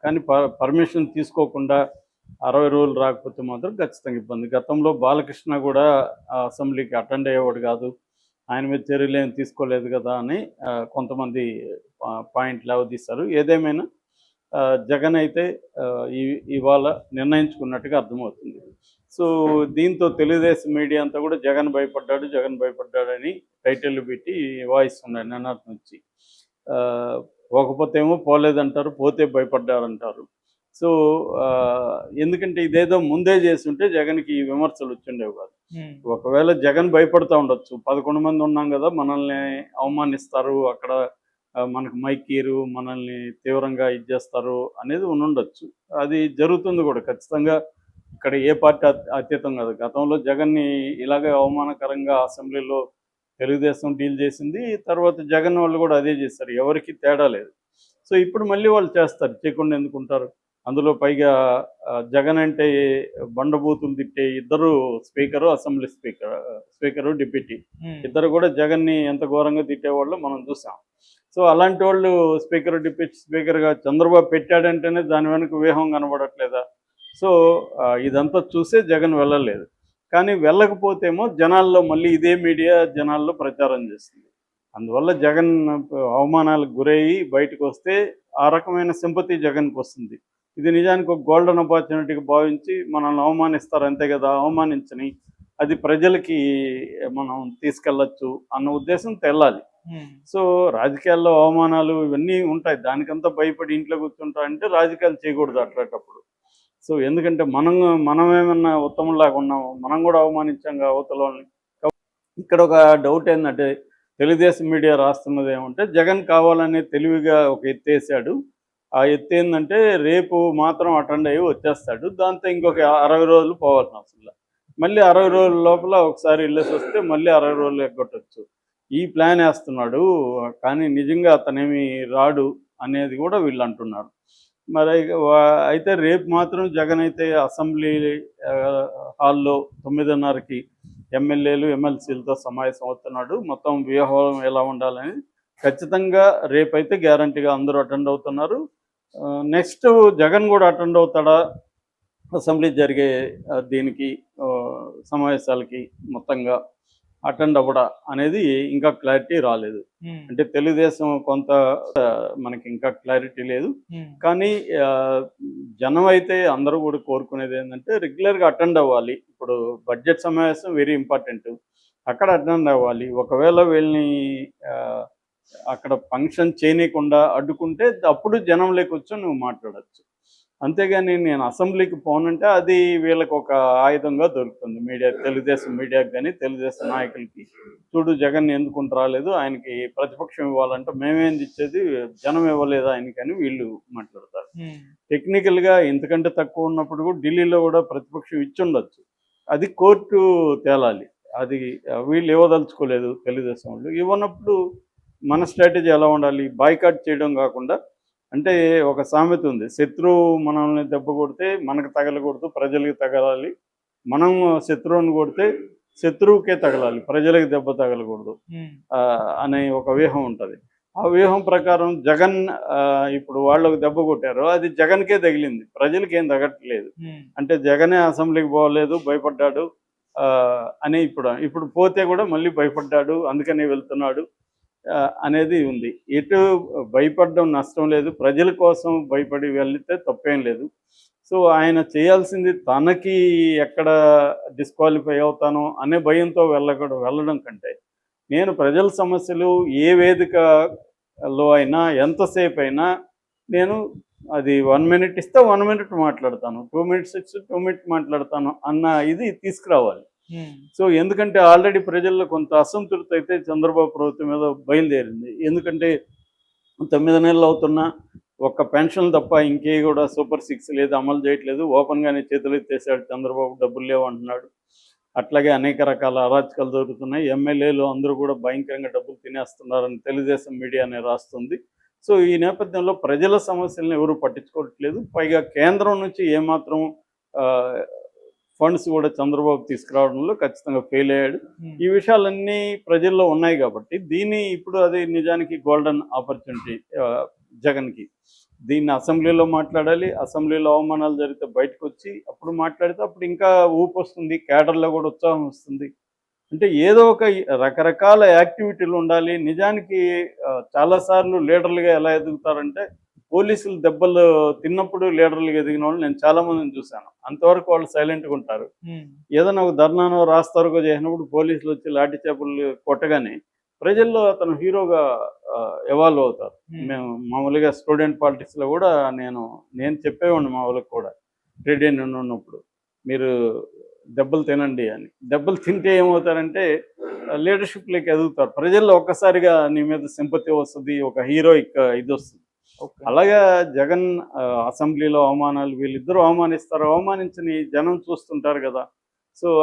కానీ పర్మిషన్ తీసుకోకుండా 60 రోజులు రాకపోతే మాత్రం ఖచ్చితంగా ఇబ్బంది. గతంలో బాలకృష్ణ కూడా అసెంబ్లీకి అటెండ్ అయ్యేవాడు కాదు. ఆయన మీద చర్యలేమి తీసుకోలేదు కదా అని కొంతమంది పాయింట్లు లేవదీశారు. ఏదేమైనా జగన్ అయితే ఇవాళ నిర్ణయించుకున్నట్టుగా అర్థమవుతుంది. సో దీంతో తెలుగుదేశం మీడియా అంతా కూడా జగన్ భయపడ్డాడు, జగన్ భయపడ్డాడని టైటిల్ పెట్టి వాయిస్తున్నారు నిన్నటి నుంచి. పోకపోతే ఏమో పోలేదంటారు, పోతే భయపడ్డారంటారు. సో ఎందుకంటే ఇదేదో ముందే చేస్తుంటే జగన్కి ఈ విమర్శలు వచ్చిండేవి కాదు. ఒకవేళ జగన్ భయపడుతూ ఉండొచ్చు, 11 మంది ఉన్నాం కదా, మనల్ని అవమానిస్తారు, అక్కడ మనకు మైకీరు, మనల్ని తీవ్రంగా ఇచ్చేస్తారు అనేది ఉండొచ్చు. అది జరుగుతుంది కూడా ఖచ్చితంగా. ఇక్కడ ఏ పార్టీ అతీతం కాదు. గతంలో జగన్ని ఇలాగే అవమానకరంగా అసెంబ్లీలో తెలుగుదేశం డీల్ చేసింది, తర్వాత జగన్ వాళ్ళు కూడా అదే చేస్తారు, ఎవరికి తేడా లేదు. సో ఇప్పుడు మళ్ళీ వాళ్ళు చేస్తారు, చేయకుండా ఎందుకుంటారు? అందులో పైగా జగన్ అంటే బండబూతులు తిట్టే ఇద్దరు స్పీకరు, అసెంబ్లీ స్పీకరు డిప్యూటీ ఇద్దరు కూడా జగన్ని ఎంత ఘోరంగా తిట్టేవాళ్ళు మనం చూసాం. సో అలాంటి వాళ్ళు స్పీకర్, డిప్యూటీ స్పీకర్గా చంద్రబాబు పెట్టాడంటేనే దాని వెనుక వ్యూహం కనబడట్లేదా? సో ఇదంతా చూసే జగన్ వెళ్ళలేదు. కానీ వెళ్ళకపోతేమో జనాల్లో మళ్ళీ ఇదే మీడియా జనాల్లో ప్రచారం చేస్తుంది. అందువల్ల జగన్ అవమానాలకు గురయ్యి బయటకు వస్తే ఆ రకమైన సింపతి జగన్కి వస్తుంది. ఇది నిజానికి ఒక గోల్డెన్ ఆపర్చునిటీగా భావించి మనల్ని అవమానిస్తారు అంతే కదా, అవమానించని అది ప్రజలకి మనం తీసుకెళ్ళచ్చు అన్న ఉద్దేశం తెల్లాలి. సో రాజకీయాల్లో అవమానాలు ఇవన్నీ ఉంటాయి, దానికంతా భయపడి ఇంట్లో కూర్చుంటారంటే రాజకీయాలు చేయకూడదు అట్లాంటప్పుడు. సో ఎందుకంటే మనమేమన్నా ఉత్తమంలాగా ఉన్నాము, మనం కూడా అవమానించాం అవతలని. ఇక్కడ ఒక డౌట్ ఏంటంటే తెలుగుదేశం మీడియా రాస్తున్నది ఏమంటే జగన్ కావాలనే తెలివిగా ఒక ఎత్తేసాడు. ఆ ఎత్తు ఏంటంటే రేపు మాత్రం అటెండ్ అయ్యి వచ్చేస్తాడు, దాంతో ఇంకొక 60 రోజులు పోవాల్సిన అవసరం, మళ్ళీ 60 రోజుల లోపల ఒకసారి వెళ్ళేసి వస్తే మళ్ళీ 60 రోజులు ఎగ్గొట్టచ్చు, ఈ ప్లాన్ వేస్తున్నాడు. కానీ నిజంగా అతనేమి రాడు అనేది కూడా వీళ్ళు అంటున్నారు. మరి అయితే రేపు మాత్రం జగన్ అయితే అసెంబ్లీ హాల్లో 9:30కి ఎమ్మెల్యేలు, ఎమ్మెల్సీలతో సమావేశం అవుతున్నాడు. మొత్తం వ్యూహం ఎలా ఉండాలని ఖచ్చితంగా రేపైతే గ్యారంటీగా అందరూ అటెండ్ అవుతున్నారు. నెక్స్ట్ జగన్ కూడా అటెండ్ అవుతాడా అసెంబ్లీ జరిగే దీనికి సమావేశాలకి మొత్తంగా అటెండ్ అవ్వడా అనేది ఇంకా క్లారిటీ రాలేదు. అంటే తెలుగుదేశం కొంత మనకి ఇంకా క్లారిటీ లేదు. కానీ జనం అయితే అందరూ కూడా కోరుకునేది ఏంటంటే రెగ్యులర్గా అటెండ్ అవ్వాలి. ఇప్పుడు బడ్జెట్ సమావేశం వెరీ ఇంపార్టెంట్, అక్కడ అటెండ్ అవ్వాలి. ఒకవేళ వీళ్ళని అక్కడ ఫంక్షన్ చేయనీయకుండా అడ్డుకుంటే అప్పుడు జనం లేకొచ్చు నువ్వు మాట్లాడచ్చు. అంతేగాని నేను అసెంబ్లీకి పోనంటే అది వీళ్ళకి ఒక ఆయుధంగా దొరుకుతుంది మీడియా, తెలుగుదేశం మీడియాకి కానీ తెలుగుదేశం నాయకులకి. చూడు జగన్ ఎందుకుంటూ రాలేదు, ఆయనకి ప్రతిపక్షం ఇవ్వాలంటే మేమేంది ఇచ్చేది, జనం ఇవ్వలేదు ఆయనకని వీళ్ళు మాట్లాడతారు. టెక్నికల్గా ఇంతకంటే తక్కువ ఉన్నప్పుడు కూడా ఢిల్లీలో కూడా ప్రతిపక్షం ఇచ్చుండొచ్చు, అది కోర్టు తేలాలి. అది వీళ్ళు ఇవ్వదలుచుకోలేదు తెలుగుదేశం వాళ్ళు. ఇవ్వనప్పుడు మన స్ట్రాటజీ ఎలా ఉండాలి, బాయ్కాట్ చేయడం కాకుండా, అంటే ఒక సామెత ఉంది, శత్రువు మనల్ని దెబ్బ కొడితే మనకు తగలకూడదు, ప్రజలకి తగలాలి, మనం శత్రువుని కొడితే శత్రువుకే తగలాలి, ప్రజలకు దెబ్బ తగలకూడదు అనే ఒక వ్యూహం ఉంటుంది. ఆ వ్యూహం ప్రకారం జగన్ ఇప్పుడు వాళ్ళకు దెబ్బ కొట్టారు, అది జగన్కే తగిలింది, ప్రజలకి ఏం తగట్లేదు. అంటే జగనే అసెంబ్లీకి పోలేదు, భయపడ్డాడు అని ఇప్పుడు పోతే కూడా మళ్ళీ భయపడ్డాడు అందుకనే వెళ్తున్నాడు అనేది ఉంది. ఎటు భయపడడం నష్టం లేదు, ప్రజల కోసం భయపడి వెళ్తే తప్పేం లేదు. సో ఆయన చేయాల్సింది తనకి ఎక్కడ డిస్క్వాలిఫై అవుతానో అనే భయంతో వెళ్ళడం కంటే, నేను ప్రజల సమస్యలు ఏ వేదికలో అయినా ఎంతసేపు అయినా నేను అది 1 minute ఇస్తే 1 minute మాట్లాడతాను, 2 minutes ఇస్తే 2 minutes మాట్లాడతాను అన్న ఇది తీసుకురావాలి. సో ఎందుకంటే ఆల్రెడీ ప్రజల్లో కొంత అసంతృప్తి అయితే చంద్రబాబు ప్రభుత్వం మీద బయలుదేరింది. ఎందుకంటే 9 నెలలు అవుతున్నా ఒక్క పెన్షన్ తప్ప ఇంకే కూడా సూపర్ 6 లేదు, అమలు చేయట్లేదు. ఓపెన్గానే చేతులు ఎత్తేసాడు చంద్రబాబు, డబ్బులు లేవు అంటున్నాడు. అట్లాగే అనేక రకాల అరాచకాలు జరుగుతున్నాయి. ఎమ్మెల్యేలు అందరూ కూడా భయంకరంగా డబ్బులు తినేస్తున్నారని తెలుగుదేశం మీడియానే రాస్తుంది. సో ఈ నేపథ్యంలో ప్రజల సమస్యలను ఎవరు పట్టించుకోవట్లేదు. పైగా కేంద్రం నుంచి ఏమాత్రం ఫండ్స్ కూడా చంద్రబాబు తీసుకురావడంలో ఖచ్చితంగా ఫెయిల్ అయ్యాడు. ఈ విషయాలన్నీ ప్రజల్లో ఉన్నాయి కాబట్టి దీన్ని ఇప్పుడు అది నిజానికి గోల్డెన్ ఆపర్చునిటీ జగన్కి. దీన్ని అసెంబ్లీలో మాట్లాడాలి. అసెంబ్లీలో అవమానాలు జరిగితే బయటకొచ్చి అప్పుడు మాట్లాడితే అప్పుడు ఇంకా ఊపొస్తుంది. కేడర్‌లో కూడా ఉత్సాహం వస్తుంది. అంటే ఏదో ఒక రకరకాల యాక్టివిటీలు ఉండాలి. నిజానికి చాలా సార్లు లీడర్‌లుగా ఎలా ఎదుగుతారంటే, పోలీసులు దెబ్బలు తిన్నప్పుడు లీడర్‌లుగా ఎదిగిన వాళ్ళు నేను చాలా మందిని చూశాను. అంతవరకు వాళ్ళు సైలెంట్‌గా ఉంటారు. హ్మ్. ఏదైనా ఒక ధర్నానో, రాస్తారోకో చేసినప్పుడు పోలీసులొచ్చి లాఠీ చార్జీలు కొట్టగానే ప్రజల్లో అతను హీరోగా ఎవాల్వ్ అవుతారు. హ్మ్. మేము మామూలుగా స్టూడెంట్ పాలిటిక్స్‌లో గూడా నేను చెప్పేవాడిని మా వాళ్ళకి కూడా. ట్రేడ్ యూనియన్ ఉన్నప్పుడు. మీరు దెబ్బలు తినండి అని. దెబ్బలు తింటే ఏమవుతారంటే లీడర్‌షిప్‌లోకి ఎదుగుతారు. ప్రజల్లో ఒక్కసారిగా నీ మీద సింపతి వస్తది. ఒక హీరోయిక్ ఇదొస్తది. ఓకే. అలాగా జగన్ అసెంబ్లీలో అవమానాలు వీళ్ళిద్దరూ అవమానిస్తారు. అవమానించని జనం చూస్తుంటారు గదా! సో